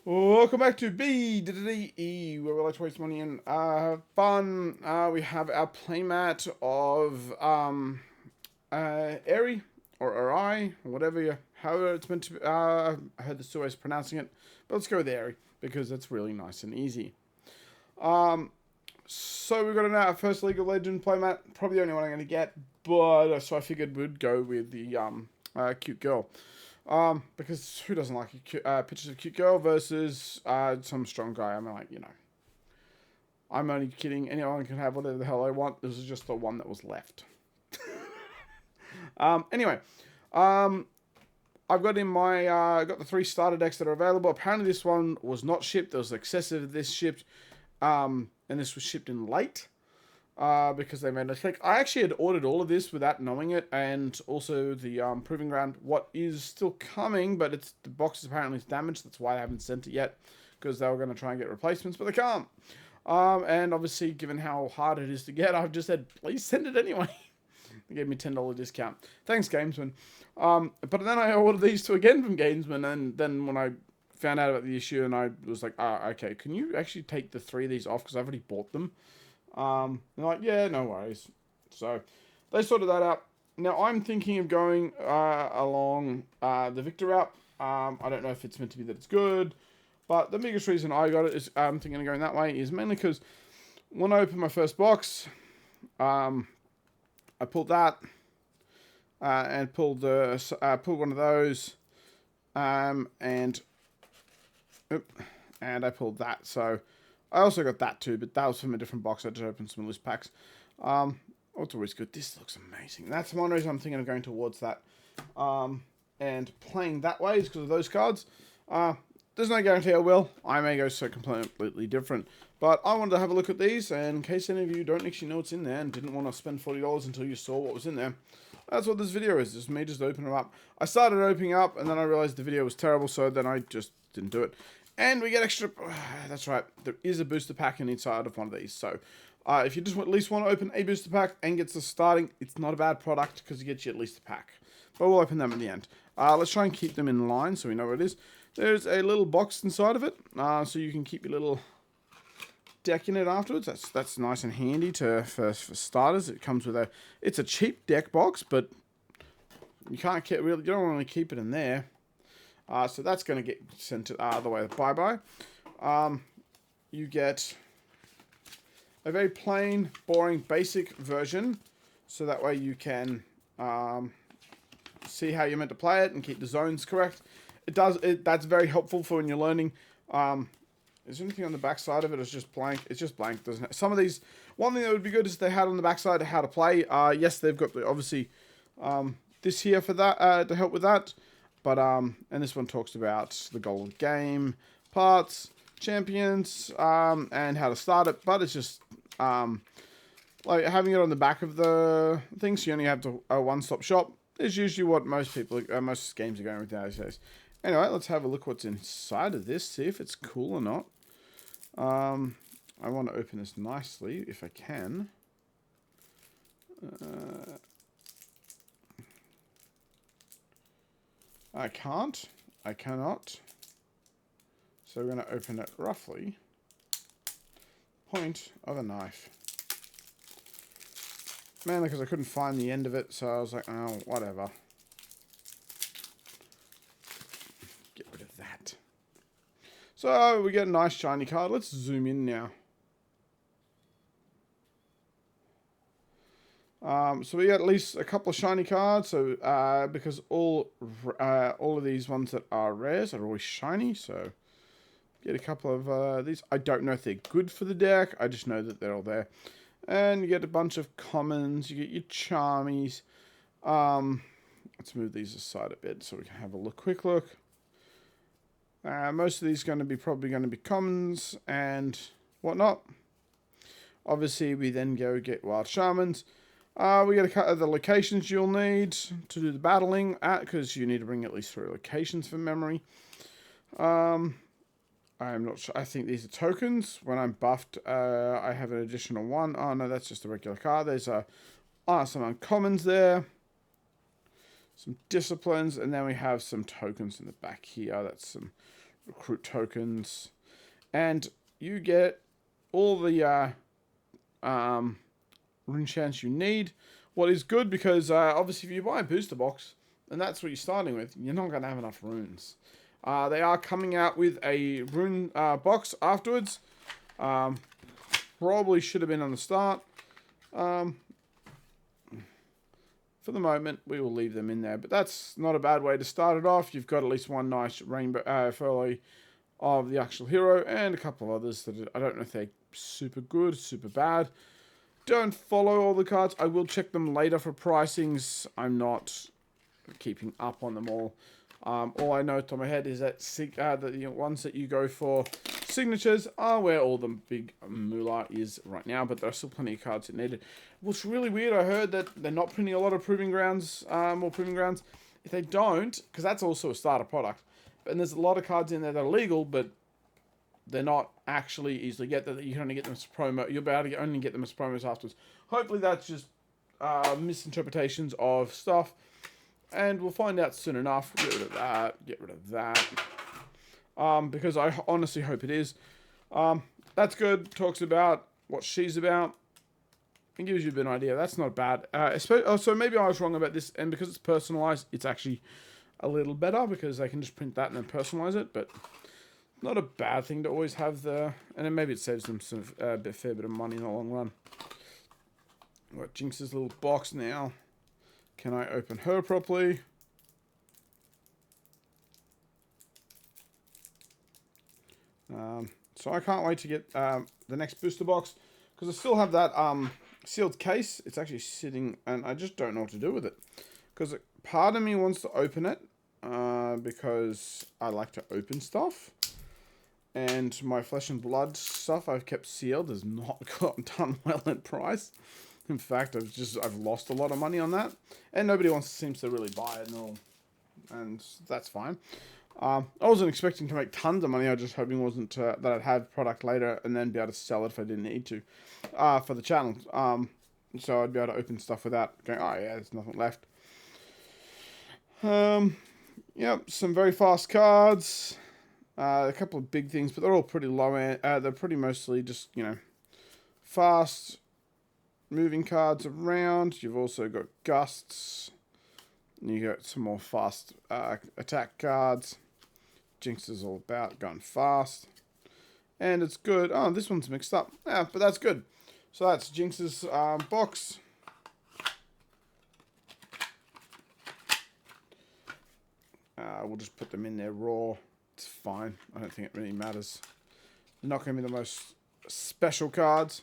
Welcome back to BDDE, where we like to waste money and have fun. We have our playmat of Airy or Arai, or whatever however it's meant to be. I heard the two ways of pronouncing it, but let's go with Airy because it's really nice and easy. So we've got our first League of Legends playmat, probably the only one I'm going to get, but so I figured we'd go with the cute girl. Because who doesn't like pictures of a cute girl versus some strong guy? I mean, I'm only kidding. Anyone can have whatever the hell they want. This is just the one that was left. Anyway, I've got in my got the 3 starter decks that are available. Apparently, this one was not shipped. There was excessive of this shipped, and this was shipped in late. Because they made a mistake. I actually had ordered all of this without knowing it, and also the Proving Ground, what is still coming, but the box is apparently damaged. That's why I haven't sent it yet, because they were going to try and get replacements, but they can't. And obviously, given how hard it is to get, I've just said, please send it anyway. They gave me a $10 discount. Thanks, Gamesman. But then I ordered these two again from Gamesman, and then when I found out about the issue, and I was like, okay, can you actually take the 3 of these off, because I've already bought them. They're like, yeah, no worries. So they sorted that out. Now I'm thinking of going along the Victor route. I don't know if it's meant to be that it's good, but the biggest reason I got it is I'm thinking of going that way is mainly because when I opened my first box, I pulled that and pulled one of those, and I pulled that. So I also got that too, but that was from a different box. I just opened some loose packs. Oh, it's always good. This looks amazing. That's one reason I'm thinking of going towards that. And playing that way is because of those cards. There's no guarantee I will. I may go so completely different. But I wanted to have a look at these, and in case any of you don't actually know what's in there and didn't want to spend $40 until you saw what was in there, that's what this video is. Just me just opening them up. I started opening up, and then I realized the video was terrible, so then I just didn't do it. And we get extra... That's right. There is a booster pack inside of one of these. So if you just at least want to open a booster pack and get the starting, it's not a bad product because it gets you at least a pack. But we'll open them at the end. Let's try and keep them in line so we know what it is. There's a little box inside of it. So you can keep your little deck in it afterwards. That's nice and handy for starters. It comes with it's a cheap deck box, but you can't keep you don't want to keep it in there. So that's going to get sent to the way of bye-bye. You get a very plain, boring, basic version. So that way you can see how you're meant to play it and keep the zones correct. That's very helpful for when you're learning. Is there anything on the back side of it? It's just blank. It's just blank, doesn't it? Some of these... One thing that would be good is they had on the back side how to play. Yes, they've got obviously this here for that to help with that. But, and this one talks about the goal of the game, parts, champions, and how to start it. But it's just, like having it on the back of the thing, so you only have a one-stop shop, is usually what most games are going with nowadays. Anyway, let's have a look what's inside of this, see if it's cool or not. I want to open this nicely, if I can. I can't. I cannot. So we're going to open it roughly. Point of a knife. Mainly because I couldn't find the end of it, so I was like, oh, whatever. Get rid of that. So we get a nice shiny card. Let's zoom in now. So we got at least a couple of shiny cards. So because all of these ones that are rares are always shiny. So get a couple of these. I don't know if they're good for the deck. I just know that they're all there. And you get a bunch of commons. You get your charmies. Let's move these aside a bit so we can have a quick look. Most of these are probably going to be commons and whatnot. Obviously, we then go get wild shamans. We get a couple of the locations you'll need to do the battling at, because you need to bring at least 3 locations from memory. I'm not sure. I think these are tokens. When I'm buffed, I have an additional 1. Oh, no, that's just a regular card. There's some uncommons there. Some disciplines, and then we have some tokens in the back here. That's some recruit tokens, and you get all the rune chance you need. What is good, because obviously if you buy a booster box, and that's what you're starting with, you're not going to have enough runes. They are coming out with a rune box afterwards. Probably should have been on the start. For the moment, we will leave them in there. But that's not a bad way to start it off. You've got at least one nice rainbow folio of the actual hero, and a couple of others that I don't know if they're super good, super bad. Don't follow all the cards. I will check them later for pricings. I'm not keeping up on them all. All I know top of my head is that the ones that you go for signatures are where all the big moolah is right now, but there are still plenty of cards that need it. What's really weird, I heard that they're not printing a lot of Proving Grounds, more Proving Grounds. If they don't, because that's also a starter product, and there's a lot of cards in there that are legal, but they're not actually easily get that. You can only get them as promo. You'll be able to only get them as promos afterwards. Hopefully that's just misinterpretations of stuff, and we'll find out soon enough. Get rid of that. Get rid of that. Because I honestly hope it is. That's good. Talks about what she's about. It gives you a bit of an idea. That's not bad. So maybe I was wrong about this, and because it's personalized, it's actually a little better, because they can just print that and then personalize it, but not a bad thing to always have the, and then maybe it saves them some fair bit of money in the long run. Got Jinx's little box now. Can I open her properly? So I can't wait to get the next booster box, because I still have that sealed case. It's actually sitting, and I just don't know what to do with it, because part of me wants to open it because I like to open stuff, and my Flesh and Blood stuff I've kept sealed has not gotten done well at price. In fact, I've lost a lot of money on that, and nobody seems to really buy it, and that's fine. I wasn't expecting to make tons of money. I was just hoping wasn't that I'd have product later and then be able to sell it if I didn't need to for the channel. So I'd be able to open stuff without going, oh yeah, there's nothing left. Yep, some very fast cards. A couple of big things, but they're all pretty low end. They're pretty mostly just, fast moving cards around. You've also got gusts. You got some more fast attack cards. Jinx is all about going fast. And it's good. Oh, this one's mixed up. Yeah, but that's good. So that's Jinx's box. We'll just put them in there raw. It's fine. I don't think it really matters. They're not going to be the most special cards.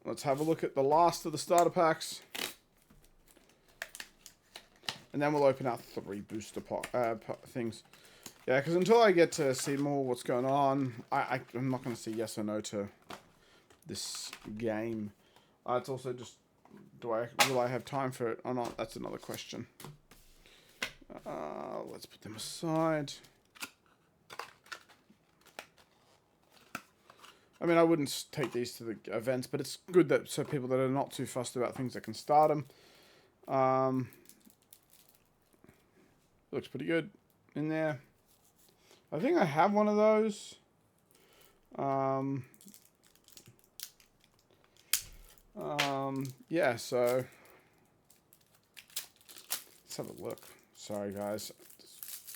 Let's have a look at the last of the starter packs. And then we'll open out 3 booster things. Yeah, because until I get to see more what's going on, I'm not going to say yes or no to this game. It's also just, will I have time for it or not? That's another question. Let's put them aside. I mean, I wouldn't take these to the events, but it's good that so people that are not too fussed about things that can start them. Looks pretty good in there. I think I have one of those. Yeah, so let's have a look. Sorry, guys.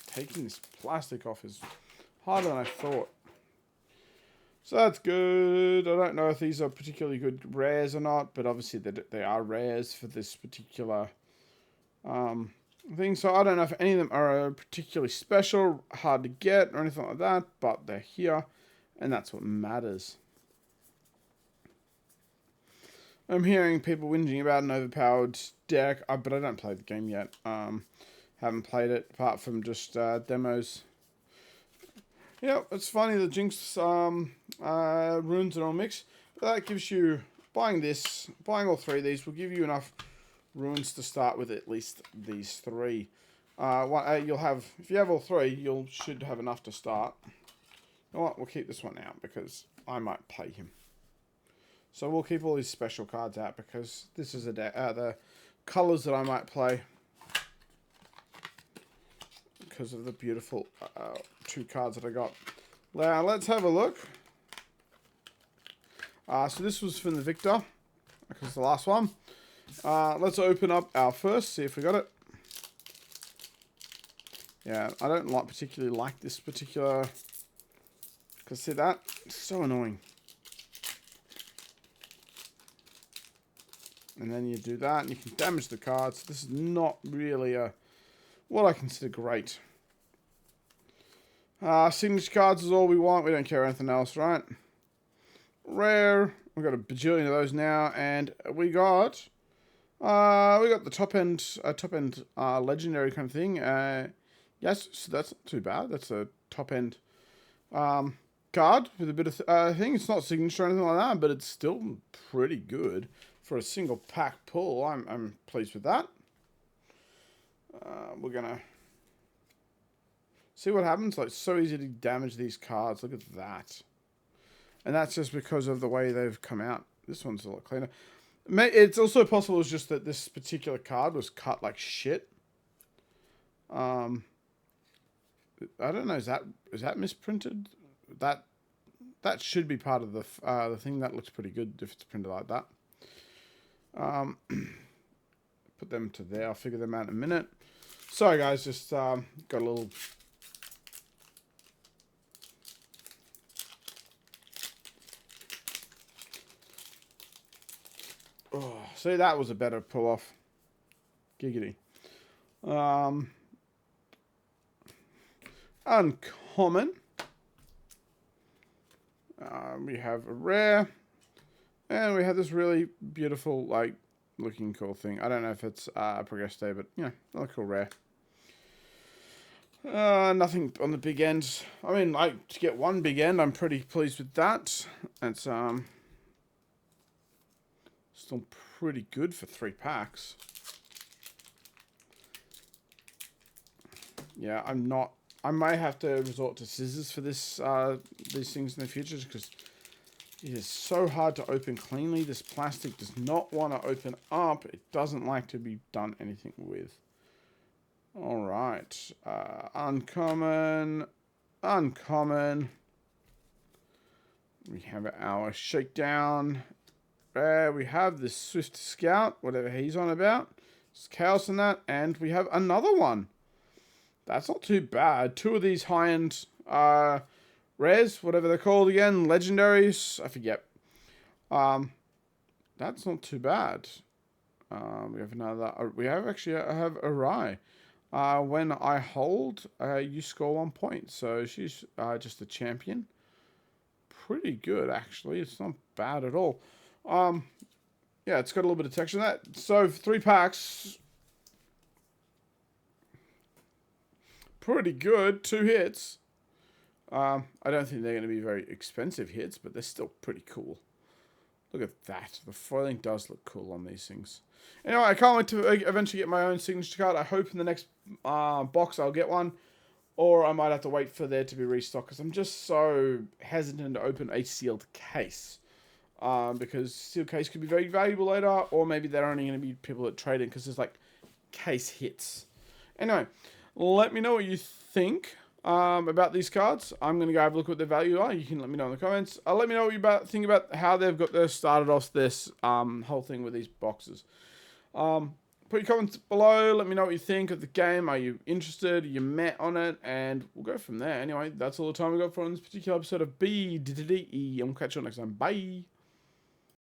Taking this plastic off is harder than I thought. So that's good. I don't know if these are particularly good rares or not, but obviously they are rares for this particular thing. So I don't know if any of them are particularly special, hard to get, or anything like that, but they're here, and that's what matters. I'm hearing people whinging about an overpowered deck, but I don't play the game yet. Haven't played it apart from just demos. Yeah, it's funny the Jinx runes are all mixed. But that gives you, buying all 3 of these will give you enough runes to start with at least these 3. You'll have, if you have all 3, you should have enough to start. You know what? We'll keep this one out because I might play him. So we'll keep all these special cards out because this is the colors that I might play. because of the beautiful 2 cards that I got. Now, let's have a look. So this was from the Victor, because it's the last one. Let's open up our first, see if we got it. Yeah, I don't particularly like this particular, because see that? It's so annoying. And then you do that, and you can damage the cards. This is not really what I consider great. Signature cards is all we want. We don't care anything else, right? Rare. We got a bajillion of those now, and we got the top end legendary kind of thing. Yes, so that's not too bad. That's a top end card with a bit of thing. It's not signature or anything like that, but it's still pretty good for a single pack pull. I'm pleased with that. We're gonna see what happens. Like, it's so easy to damage these cards. Look at that. And that's just because of the way they've come out. This one's a lot cleaner. It's also possible it's just that this particular card was cut like shit. I don't know. Is that misprinted? That should be part of the thing. That looks pretty good if it's printed like that. Put them to there. I'll figure them out in a minute. Sorry guys, just got a little. Oh, see, that was a better pull off. Giggity. Uncommon. We have a rare. And we have this really beautiful, like, looking cool thing. I don't know if it's a progress day, but, you know, another cool rare. Nothing on the big end. I mean, like, to get one big end, I'm pretty pleased with that. It's, still pretty good for 3 packs. Yeah, I might have to resort to scissors for this, these things in the future, because it is so hard to open cleanly. This plastic does not want to open up. It doesn't like to be done anything with. All right. Uncommon. We have our Shakedown. We have the Swift Scout, whatever he's on about. There's Chaos in that. And we have another one. That's not too bad. 2 of these high-end rares, whatever they're called again, legendaries, I forget. That's not too bad. We have another. We have actually have Arai. When I hold, you score 1 point. So she's just a champion. Pretty good actually. It's not bad at all. Yeah, it's got a little bit of texture in that. So for 3 packs, pretty good. 2 hits. I don't think they're going to be very expensive hits, but they're still pretty cool. Look at that. The foiling does look cool on these things. Anyway, I can't wait to eventually get my own signature card. I hope in the next box I'll get one. Or I might have to wait for there to be restocked, because I'm just so hesitant to open a sealed case. Because sealed case could be very valuable later, or maybe they're only going to be people that trade in, because there's like case hits. Anyway, let me know what you think about these cards. I'm going to go have a look at what their value are. You can let me know in the comments. Let me know what you think about how they've got started off this whole thing with these boxes. Put your comments below. Let me know what you think of the game. Are you interested? Are you met on it? And we'll go from there. Anyway, that's all the time we got for on this particular episode of BDDE. And we'll catch you next time. Bye.